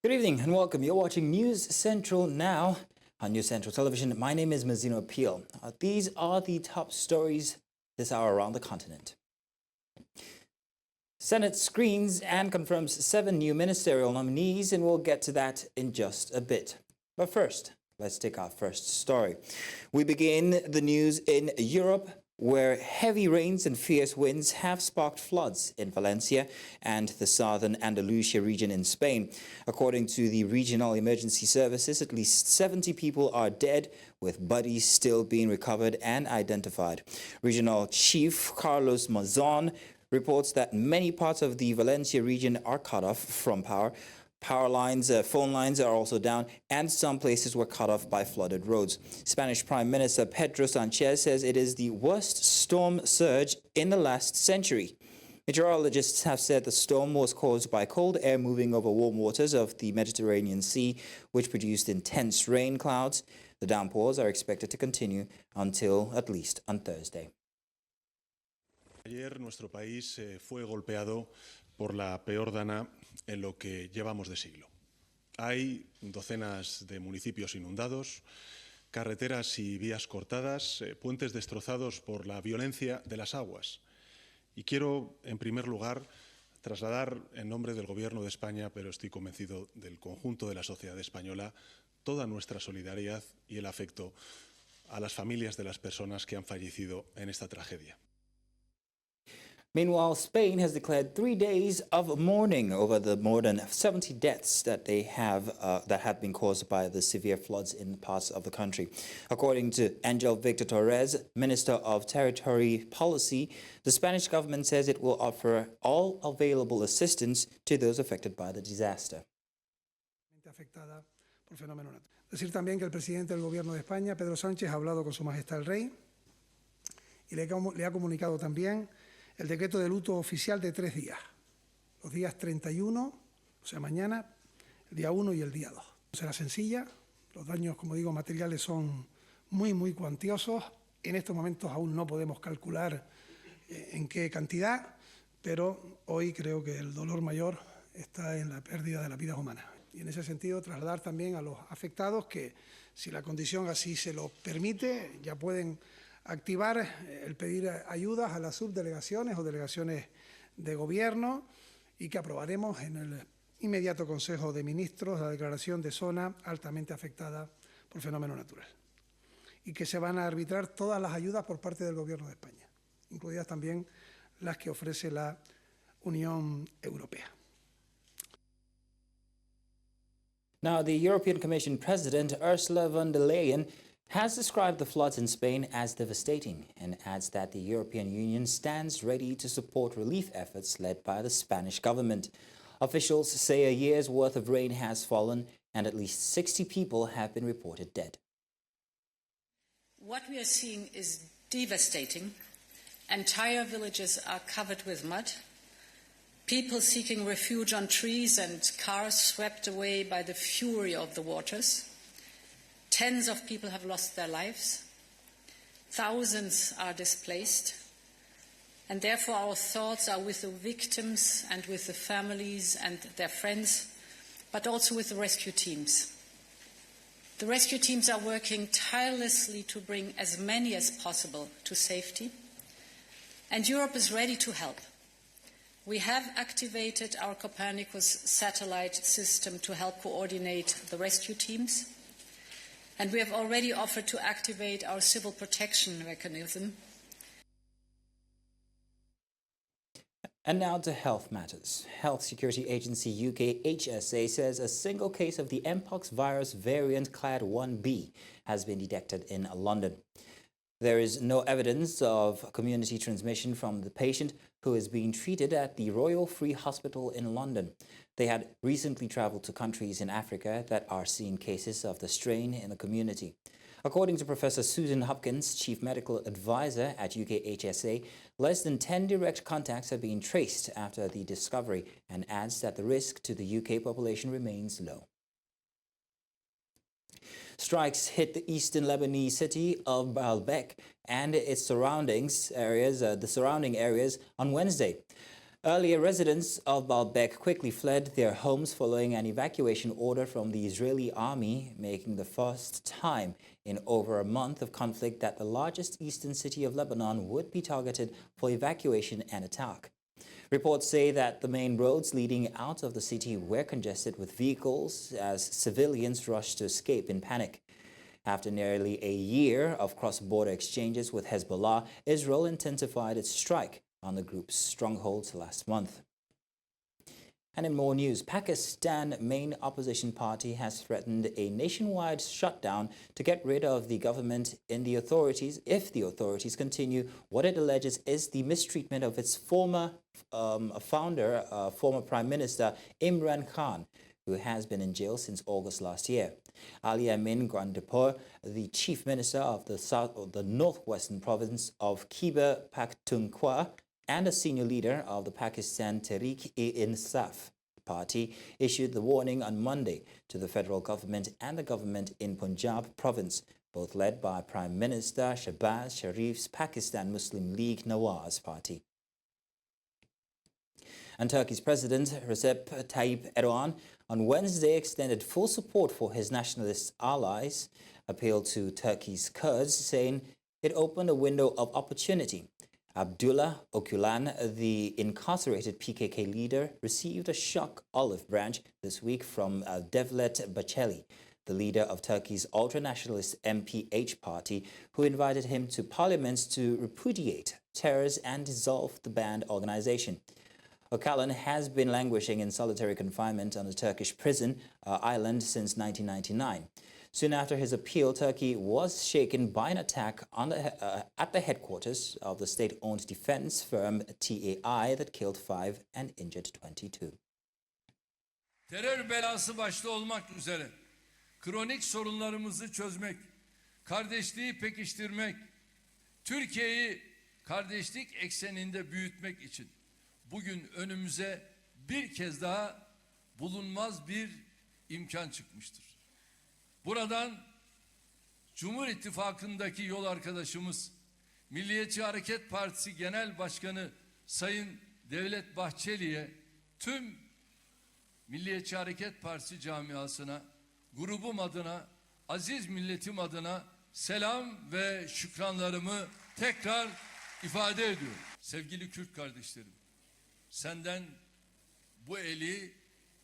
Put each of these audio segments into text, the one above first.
Good evening and welcome. You're watching News Central now on News Central Television. My name is Mazino Peel. These are the top stories this hour around the continent. Senate screens and confirms 7 new ministerial nominees, and we'll get to that in just a bit. But first, let's take our first story. We begin the news in Europe, where heavy rains and fierce winds have sparked floods in Valencia and the southern Andalusia region in Spain. According to the regional emergency services, at least 70 people are dead, with bodies still being recovered and identified. Regional Chief Carlos Mazon reports that many parts of the Valencia region are cut off from power. Power lines, phone lines are also down, and some places were cut off by flooded roads. Spanish Prime Minister Pedro Sanchez says it is the worst storm surge in the last century. Meteorologists have said the storm was caused by cold air moving over warm waters of the Mediterranean Sea, which produced intense rain clouds. The downpours are expected to continue until at least on Thursday. Ayer nuestro país fue golpeado por la peor dana en lo que llevamos de siglo. Hay docenas de municipios inundados, carreteras y vías cortadas, puentes destrozados por la violencia de las aguas. Y quiero, en primer lugar, trasladar en nombre del Gobierno de España, pero estoy convencido del conjunto de la sociedad española, toda nuestra solidaridad y el afecto a las familias de las personas que han fallecido en esta tragedia. Meanwhile, Spain has declared 3 days of mourning over the more than 70 deaths that have been caused by the severe floods in parts of the country. According to Angel Victor Torres, Minister of Territory Policy, the Spanish government says it will offer all available assistance to those affected by the disaster. Decir también que el presidente del Gobierno de España, Pedro Sánchez, ha hablado con Su Majestad el Rey y le ha comunicado también el decreto de luto oficial de 3 días, los días 31, o sea, mañana, el día 1 y el día 2. No será sencilla, los daños, como digo, materiales son muy cuantiosos. En estos momentos aún no podemos calcular en qué cantidad, pero hoy creo que el dolor mayor está en la pérdida de las vidas humanas. Y en ese sentido trasladar también a los afectados que, si la condición así se lo permite, ya pueden activar el pedir ayudas a las subdelegaciones o delegaciones de gobierno, y que aprobaremos en el inmediato Consejo de Ministros la declaración de zona altamente afectada por fenómeno natural, y que se van a arbitrar todas las ayudas por parte del Gobierno de España, incluidas también las que ofrece la Unión Europea. Now, the European Commission President Ursula von der Leyen has described the floods in Spain as devastating and adds that the European Union stands ready to support relief efforts led by the Spanish government. Officials say a year's worth of rain has fallen and at least 60 people have been reported dead. What we are seeing is devastating. Entire villages are covered with mud. People seeking refuge on trees and cars swept away by the fury of the waters. Tens of people have lost their lives. Thousands are displaced. And therefore our thoughts are with the victims and with the families and their friends, but also with the rescue teams. The rescue teams are working tirelessly to bring as many as possible to safety. And Europe is ready to help. We have activated our Copernicus satellite system to help coordinate the rescue teams. And we have already offered to activate our civil protection mechanism. And now to health matters. Health Security Agency UK HSA says a single case of the mpox virus variant Clade 1b has been detected in London. There is no evidence of community transmission from the patient, who is being treated at the Royal Free Hospital in London. They had recently traveled to countries in Africa that are seeing cases of the strain in the community. According to Professor Susan Hopkins, Chief Medical Advisor at UK HSA, less than 10 direct contacts have been traced after the discovery, and adds that the risk to the UK population remains low. Strikes hit the eastern Lebanese city of Baalbek and its surrounding areas on Wednesday. Earlier, residents of Baalbek quickly fled their homes following an evacuation order from the Israeli army, making the first time in over a month of conflict that the largest eastern city of Lebanon would be targeted for evacuation and attack. Reports say that the main roads leading out of the city were congested with vehicles as civilians rushed to escape in panic. After nearly a year of cross-border exchanges with Hezbollah, Israel intensified its strike on the group's strongholds last month. And in more news, Pakistan's main opposition party has threatened a nationwide shutdown to get rid of the government if the authorities continue what it alleges is the mistreatment of its former Prime Minister Imran Khan, who has been in jail since August last year. Ali Amin Grandipur, the chief minister of the northwestern province of Khyber Pakhtunkhwa, and a senior leader of the Pakistan Tehreek-e-Insaf party, issued the warning on Monday to the federal government and the government in Punjab province, both led by Prime Minister Shehbaz Sharif's Pakistan Muslim League Nawaz party. And Turkey's President Recep Tayyip Erdogan on Wednesday extended full support for his nationalist allies, appealed to Turkey's Kurds, saying it opened a window of opportunity. Abdullah Öcalan, the incarcerated PKK leader, received a shock olive branch this week from Devlet Bahçeli, the leader of Turkey's ultra-nationalist MPH party, who invited him to parliament to repudiate terrors and dissolve the banned organization. Öcalan has been languishing in solitary confinement on a Turkish prison island since 1999. Soon after his appeal, Turkey was shaken by an attack at the headquarters of the state-owned defense firm TAI that killed 5 and injured 22. Terör belası başta olmak üzere kronik sorunlarımızı çözmek, kardeşliği pekiştirmek, Türkiye'yi kardeşlik ekseninde büyütmek için bugün önümüze bir kez daha bulunmaz bir imkan çıkmıştır. Buradan Cumhur İttifakı'ndaki yol arkadaşımız, Milliyetçi Hareket Partisi Genel Başkanı Sayın Devlet Bahçeli'ye, tüm Milliyetçi Hareket Partisi camiasına, grubum adına, aziz milletim adına selam ve şükranlarımı tekrar ifade ediyorum. Sevgili Kürt kardeşlerim, senden bu eli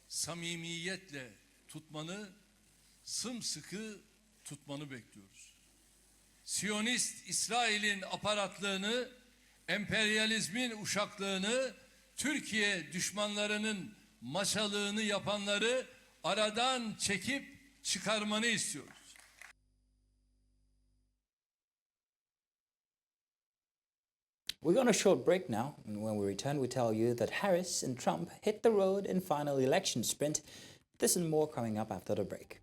samimiyetle tutmanı, sımsıkı tutmanı bekliyoruz. Siyonist İsrail'in aparatlığını, emperyalizmin uşaklığını, Türkiye düşmanlarının maşalığını yapanları aradan çekip çıkarmanı istiyoruz. We're on a short break now, and when we return, we tell you that Harris and Trump hit the road in final election sprint. This and more coming up after the break.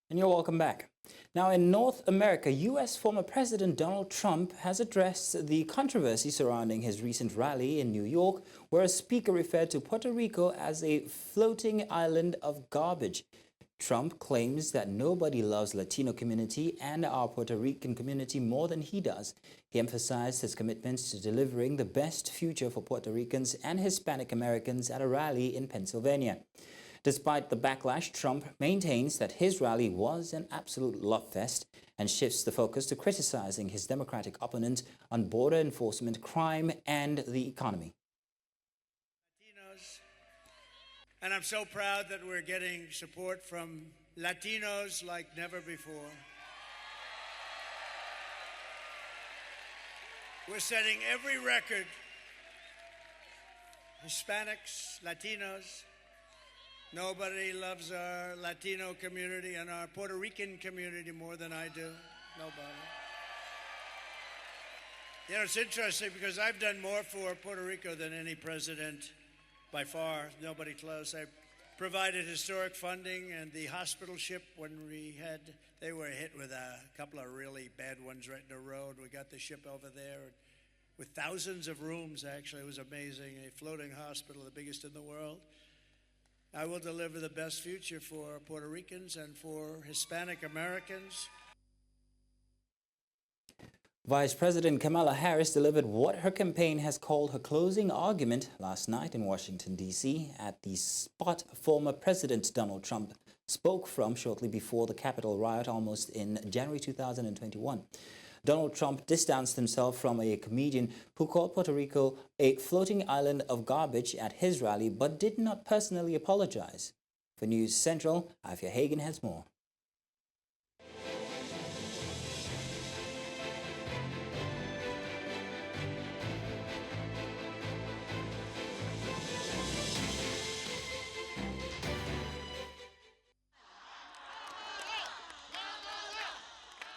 And you're welcome back. Now, in North America, U.S. former President Donald Trump has addressed the controversy surrounding his recent rally in New York, where a speaker referred to Puerto Rico as a floating island of garbage. Trump claims that nobody loves Latino community and our Puerto Rican community more than he does. He emphasized his commitment to delivering the best future for Puerto Ricans and Hispanic Americans at a rally in Pennsylvania. Despite the backlash, Trump maintains that his rally was an absolute love fest and shifts the focus to criticizing his Democratic opponent on border enforcement, crime, and the economy. Latinos, and I'm so proud that we're getting support from Latinos like never before. We're setting every record. Hispanics, Latinos. Nobody loves our Latino community and our Puerto Rican community more than I do. Nobody. You know, it's interesting because I've done more for Puerto Rico than any president by far. Nobody close. provided historic funding, and the hospital ship, when they were hit with a couple of really bad ones right in the road. We got the ship over there with thousands of rooms, actually. It was amazing. A floating hospital, the biggest in the world. I will deliver the best future for Puerto Ricans and for Hispanic Americans. Vice President Kamala Harris delivered what her campaign has called her closing argument last night in Washington, D.C. at the spot former President Donald Trump spoke from shortly before the Capitol riot almost in January 2021. Donald Trump distanced himself from a comedian who called Puerto Rico a floating island of garbage at his rally, but did not personally apologize. For News Central, Afia Hagen has more.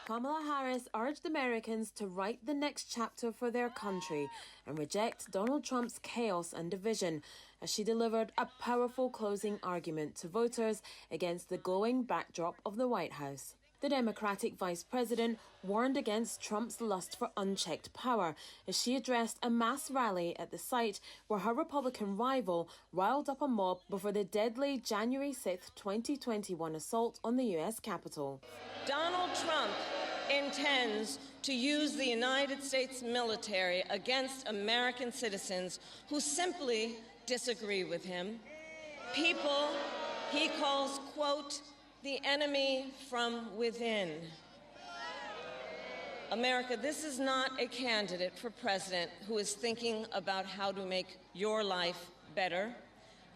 Kamala Harris urged Americans to write the next chapter for their country and reject Donald Trump's chaos and division as she delivered a powerful closing argument to voters against the glowing backdrop of the White House. The Democratic vice president warned against Trump's lust for unchecked power as she addressed a mass rally at the site where her Republican rival riled up a mob before the deadly January 6, 2021 assault on the U.S. Capitol. Donald Trump intends to use the United States military against American citizens who simply disagree with him. People he calls, quote, the enemy from within. America, this is not a candidate for president who is thinking about how to make your life better.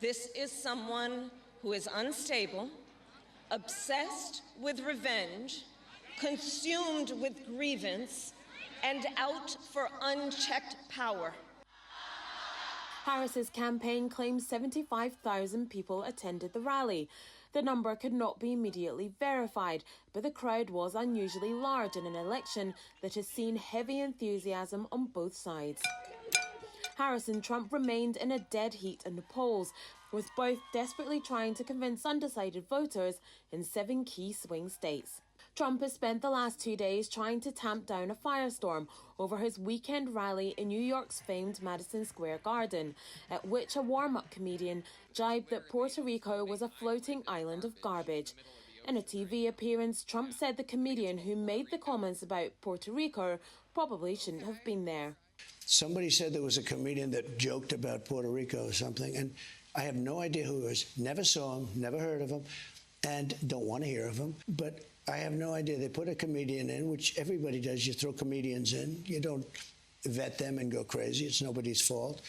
This is someone who is unstable, obsessed with revenge, consumed with grievance, and out for unchecked power. Harris's campaign claims 75,000 people attended the rally. The number could not be immediately verified, but the crowd was unusually large in an election that has seen heavy enthusiasm on both sides. Harris and Trump remained in a dead heat in the polls, with both desperately trying to convince undecided voters in 7 key swing states. Trump has spent the last 2 days trying to tamp down a firestorm over his weekend rally in New York's famed Madison Square Garden, at which a warm-up comedian jibed that Puerto Rico was a floating island of garbage. In a TV appearance, Trump said the comedian who made the comments about Puerto Rico probably shouldn't have been there. Somebody said there was a comedian that joked about Puerto Rico or something, and I have no idea who he was. Never saw him, never heard of him, and don't want to hear of him. But I have no idea. They put a comedian in, which everybody does. You throw comedians in. You don't vet them and go crazy. It's nobody's fault.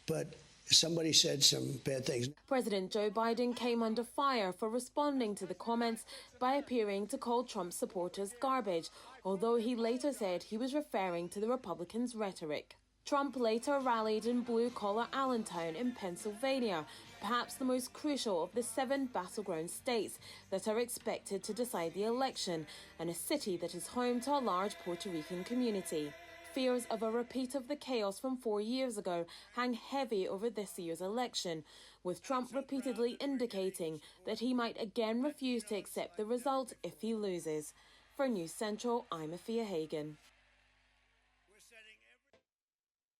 But somebody said some bad things. President Joe Biden came under fire for responding to the comments by appearing to call Trump supporters garbage, although he later said he was referring to the Republicans' rhetoric. Trump later rallied in blue-collar Allentown in Pennsylvania, perhaps the most crucial of the 7 battleground states that are expected to decide the election, and a city that is home to a large Puerto Rican community. Fears of a repeat of the chaos from 4 years ago hang heavy over this year's election, with Trump repeatedly indicating that he might again refuse to accept the result if he loses. For News Central, I'm Afia Hagen.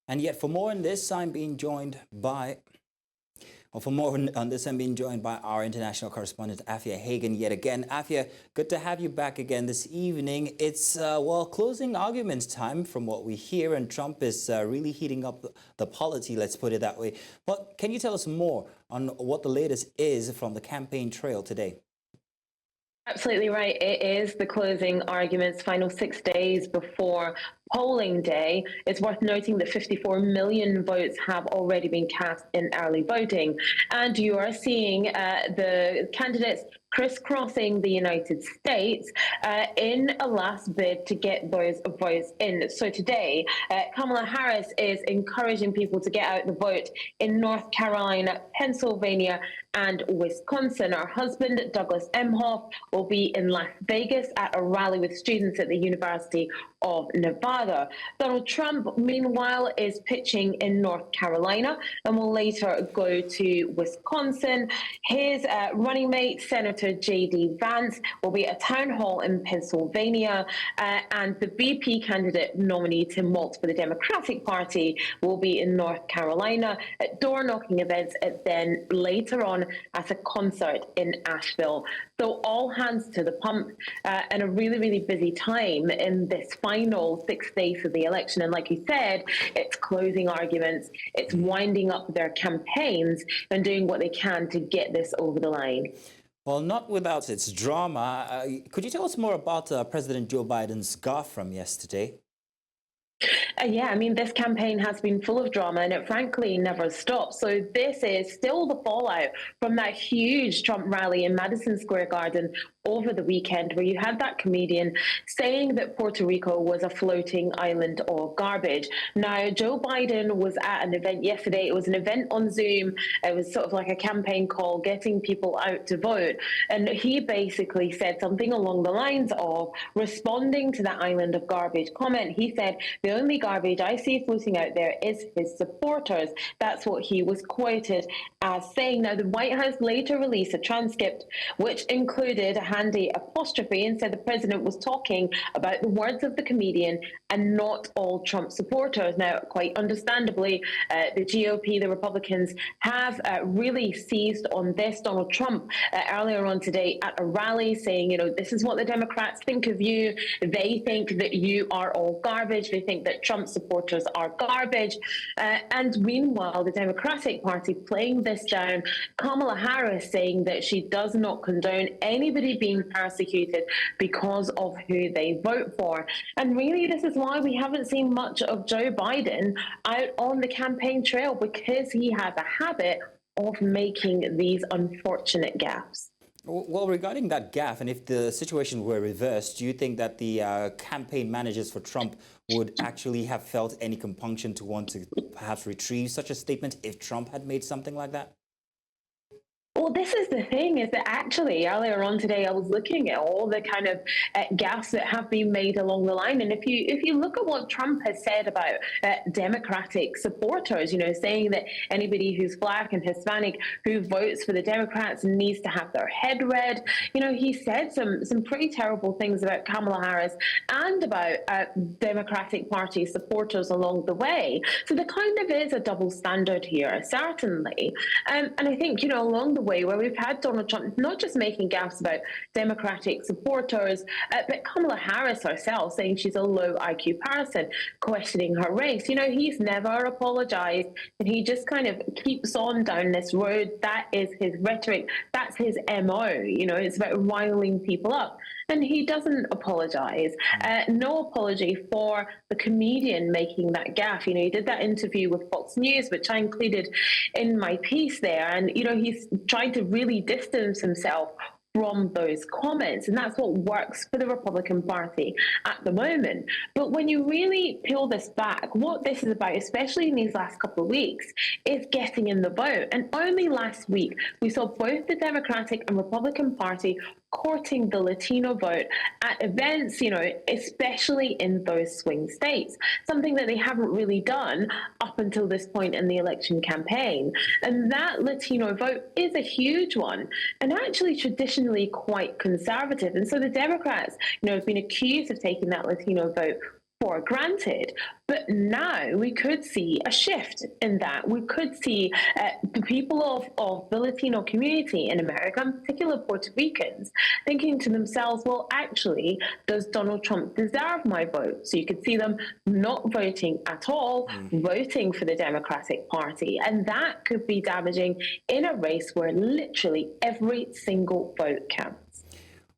And yet, for more on this, I'm being joined by our international correspondent, Afia Hagen, yet again. Afia, good to have you back again this evening. It's, closing arguments time from what we hear, and Trump is really heating up the polity, let's put it that way. But can you tell us more on what the latest is from the campaign trail today? Absolutely right. It is the closing arguments, final 6 days before polling day. It's worth noting that 54 million votes have already been cast in early voting. And you are seeing the candidates crisscrossing the United States in a last bid to get those votes in. So today, Kamala Harris is encouraging people to get out the vote in North Carolina, Pennsylvania, and Wisconsin. Her husband, Douglas Emhoff, will be in Las Vegas at a rally with students at the University of Nevada. Donald Trump, meanwhile, is pitching in North Carolina and will later go to Wisconsin. His running mate, Senator J.D. Vance, will be at a town hall in Pennsylvania, and the VP candidate nominee Tim Walz for the Democratic Party will be in North Carolina at door-knocking events, and then later on at a concert in Asheville. So all hands to the pump, and a really, really busy time in this final 6 days of the election. And like you said, it's closing arguments, it's winding up their campaigns and doing what they can to get this over the line. Well, not without its drama. Could you tell us more about President Joe Biden's gaffe from yesterday? Yeah, I mean, this campaign has been full of drama and it frankly never stops. So this is still the fallout from that huge Trump rally in Madison Square Garden over the weekend, where you had that comedian saying that Puerto Rico was a floating island of garbage. Now, Joe Biden was at an event yesterday. It was an event on Zoom. It was sort of like a campaign call, getting people out to vote. And he basically said something along the lines of, responding to that island of garbage comment, he said, the only garbage I see floating out there is his supporters. That's what he was quoted as saying. Now, the White House later released a transcript which included a handy apostrophe and said the president was talking about the words of the comedian and not all Trump supporters. Now, quite understandably, the GOP, the Republicans, have really seized on this. Donald Trump earlier on today at a rally saying, you know, this is what the Democrats think of you. They think that you are all garbage. They think that Trump supporters are garbage. And meanwhile, the Democratic Party playing this down, Kamala Harris saying that she does not condone anybody being persecuted because of who they vote for. And really, this is why we haven't seen much of Joe Biden out on the campaign trail, because he has a habit of making these unfortunate gaffes. Well, regarding that gaffe, and if the situation were reversed, do you think that the campaign managers for Trump would actually have felt any compunction to want to perhaps retrieve such a statement if Trump had made something like that? Well, this is the thing, is that actually earlier on today, I was looking at all the kind of gaffes that have been made along the line. And if you look at what Trump has said about Democratic supporters, you know, saying that anybody who's Black and Hispanic who votes for the Democrats needs to have their head read. You know, he said some pretty terrible things about Kamala Harris and about Democratic Party supporters along the way. So there kind of is a double standard here, certainly. And I think, you know, along the way where we've had Donald Trump not just making gaffes about Democratic supporters, but Kamala Harris herself saying she's a low IQ person, questioning her race. You know, he's never apologized, and he just kind of keeps on down this road. That is his rhetoric. That's his MO. You know, it's about riling people up. And he doesn't apologize. No apology for the comedian making that gaffe. You know, he did that interview with Fox News, which I included in my piece there. And, you know, he's trying to really distance himself from those comments. And that's what works for the Republican Party at the moment. But when you really peel this back, what this is about, especially in these last couple of weeks, is getting in the vote. And only last week, we saw both the Democratic and Republican Party courting the Latino vote at events, you know, especially in those swing states, something that they haven't really done up until this point in the election campaign. And that Latino vote is a huge one, and actually traditionally quite conservative. And so the Democrats, you know, have been accused of taking that Latino vote for granted. But now we could see a shift in that. We could see the people of the Latino community in America, in particular Puerto Ricans, thinking to themselves, well, actually, does Donald Trump deserve my vote? So you could see them not voting at all, voting for the Democratic Party. And that could be damaging in a race where literally every single vote counts.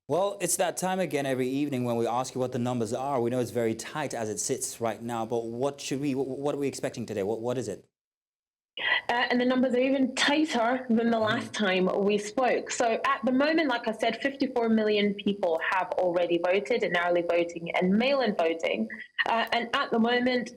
Well, it's that time again every evening when we ask you what the numbers are. We know it's very tight as it sits right now, but what are we expecting today? What is it? And the numbers are even tighter than the last time we spoke. So at the moment, like I said, 54 million people have already voted in early voting and mail-in voting. And at the moment,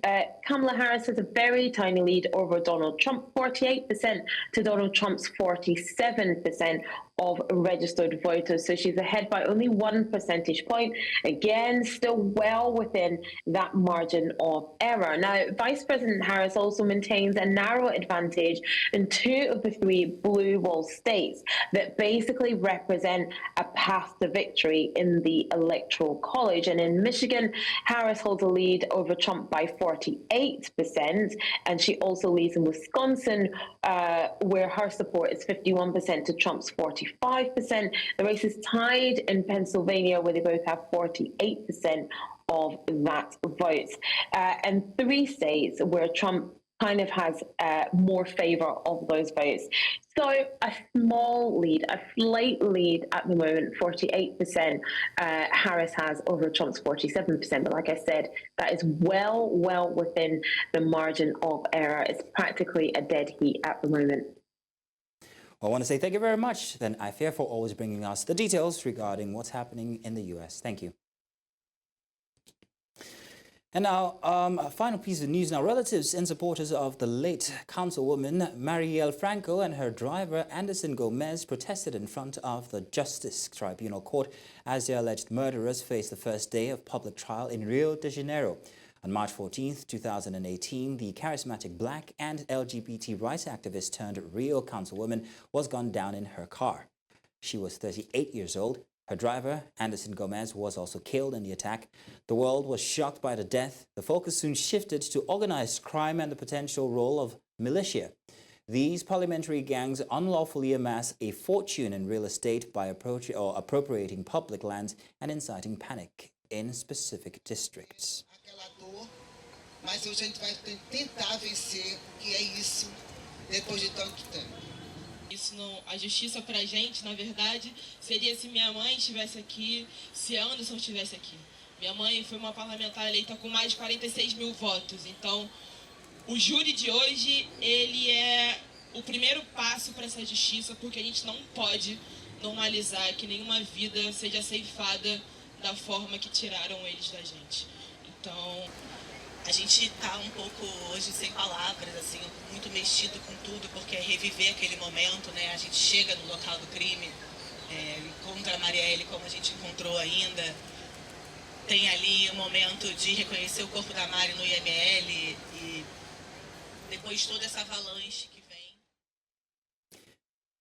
Kamala Harris has a very tiny lead over Donald Trump, 48% to Donald Trump's 47% of registered voters. So she's ahead by only 1 percentage point. Again, still well within that margin of error. Now, Vice President Harris also maintains a narrow advantage in 2 of the 3 blue wall states that basically represent a path to victory in the Electoral College. And in Michigan, Harris holds a lead over Trump by 48%, and she also leads in Wisconsin, where her support is 51% to Trump's 45%. The race is tied in Pennsylvania, where they both have 48% of that vote. And 3 states where Trump kind of has more favor of those votes. So a small lead, a slight lead at the moment, 48% Harris has over Trump's 47%. But like I said, that is well within the margin of error. It's practically a dead heat at the moment. I want to say thank you very much, then Ifea, for always bringing us the details regarding what's happening in the U.S. Thank you. And now, a final piece of news now. Relatives and supporters of the late councilwoman Marielle Franco and her driver Anderson Gomez protested in front of the Justice Tribunal Court as their alleged murderers faced the first day of public trial in Rio de Janeiro. On March 14, 2018, the charismatic Black and LGBT rights activist turned Rio councilwoman was gunned down in her car. She was 38 years old. Her driver, Anderson Gomez, was also killed in the attack. The world was shocked by the death. The focus soon shifted to organized crime and the potential role of militia. These parliamentary gangs unlawfully amass a fortune in real estate by appropriating public lands and inciting panic in specific districts. Mas hoje a gente vai tentar vencer, que é isso, depois de tanto tempo. Isso não, a justiça pra gente, na verdade, seria se minha mãe estivesse aqui, se Anderson estivesse aqui. Minha mãe foi uma parlamentar eleita com mais de 46 mil votos. Então, o júri de hoje, ele é o primeiro passo para essa justiça, porque a gente não pode normalizar que nenhuma vida seja ceifada da forma que tiraram eles da gente. Então, a gente tá um pouco hoje sem palavras, assim, muito mexido com tudo, porque é reviver aquele momento, né? A gente chega no local do crime, encontra a Marielle como a gente encontrou ainda. Tem ali um momento de reconhecer o corpo da Mari no IML e depois toda essa avalanche que vem.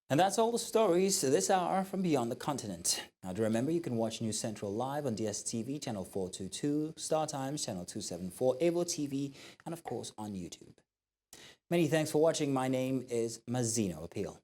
And that's all the stories this hour from beyond the continent. Now, to remember, you can watch News Central live on DSTV, channel 422, Star Times, channel 274, Avo TV, and of course on YouTube. Many thanks for watching. My name is Mazino Appeal.